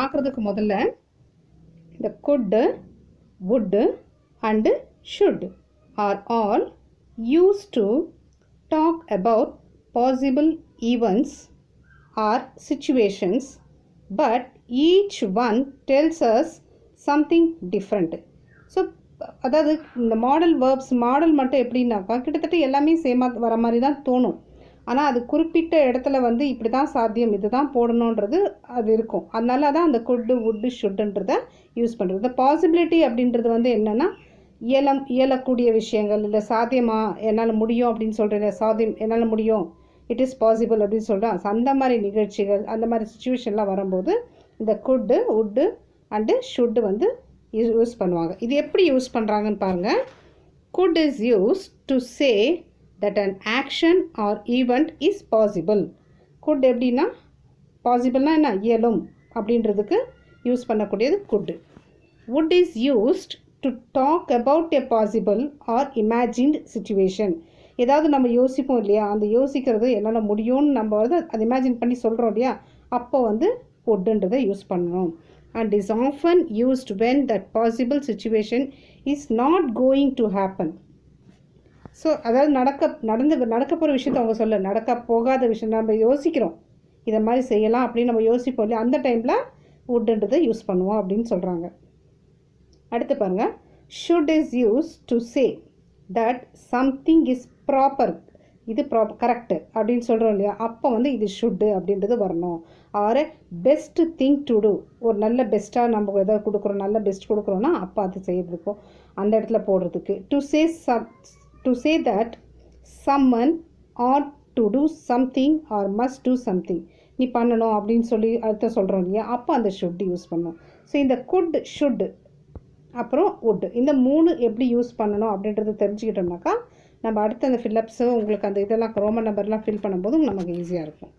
பார்க்குறதுக்கு முதல்ல இந்த could, would and should are all used to talk about possible events or situations, but each one tells us something different. So அதாவது இந்த model verbs model மட்டும் எப்படின்னாக்கா கிட்டத்தட்ட எல்லாமே சேமாக வர மாதிரி தான் தோணும். ஆனால் அது குறிப்பிட்ட இடத்துல வந்து இப்படி தான் சாத்தியம், இது தான் போடணுன்றது அது இருக்கும். அதனால தான் அந்த குட்டு வுட்டு ஷுட்டுன்றதை யூஸ் பண்ணுறது. இந்த பாசிபிலிட்டி அப்படின்றது வந்து என்னென்னா இயலக்கூடிய விஷயங்கள், இல்லை சாத்தியமா என்னால் முடியும் அப்படின்னு சொல்கிறேன், சாத்தியம் என்னால் முடியும், இட் இஸ் பாசிபிள் அப்படின்னு சொல்கிறேன். அந்த மாதிரி நிகழ்ச்சிகள் அந்த மாதிரி சுச்சுவேஷன்லாம் வரும்போது இந்த குட்டு வுட்டு அண்டு ஷுட்டு வந்து யூஸ் பண்ணுவாங்க. இது எப்படி யூஸ் பண்ணுறாங்கன்னு பாருங்கள். could is used to say that an action or event is possible. could எப்படின்னா பாசிபிள்னா என்ன, இயலும் அப்படின்றதுக்கு யூஸ் பண்ணக்கூடியது could. would is used to talk about a possible or imagined situation. ஏதாவது நம்ம யோசிப்போம் இல்லையா, அந்த யோசிக்கிறது என்னால் முடியும்னு நம்ம வந்து அதை இமேஜின் பண்ணி சொல்கிறோம் இல்லையா, அப்போ வந்து wouldன்றதை யூஸ் பண்ணணும். and is often used when that possible situation is not going to happen. So அதாவது நடக்க போகிற விஷயத்தை அவங்க சொல்ல, நடக்க போகாத விஷயம் நம்ம யோசிக்கிறோம் இதை மாதிரி செய்யலாம் அப்படின்னு நம்ம யோசிப்போம் இல்லையா, அந்த டைமில் வுட்ன்றதை யூஸ் பண்ணுவோம் அப்படின்னு சொல்கிறாங்க. அடுத்து பாருங்கள், should is used to say that something is proper. இது கரெக்டு அப்படின்னு சொல்கிறோம் இல்லையா, அப்போ வந்து இது ஷுட்டு அப்படின்றது வரணும். Or best thing to do, ஒரு நல்ல பெஸ்ட்டாக நம்ம எதாவது கொடுக்குறோம், நல்ல பெஸ்ட் கொடுக்குறோன்னா அப்போ அது செய்யறதுக்கும் அந்த இடத்துல போடுறதுக்கு. To say that someone or to do something or must do something, நீ பண்ணணும் அப்படின்னு சொல்லி அர்த்தம் சொல்கிறோம் இல்லையா, அப்போ அந்த ஷுட் யூஸ் பண்ணணும். ஸோ இந்த குட் ஷுட் அப்புறம் வுட் இந்த மூணு எப்படி யூஸ் பண்ணணும் அப்படின்றத தெரிஞ்சுக்கிட்டோம்னாக்கா நம்ம அடுத்த அந்த ஃபில்லப்ஸு உங்களுக்கு அந்த இதெல்லாம் ரோமன் நம்பர்லாம் ஃபில் பண்ணும்போது நமக்கு ஈஸியாக இருக்கும்.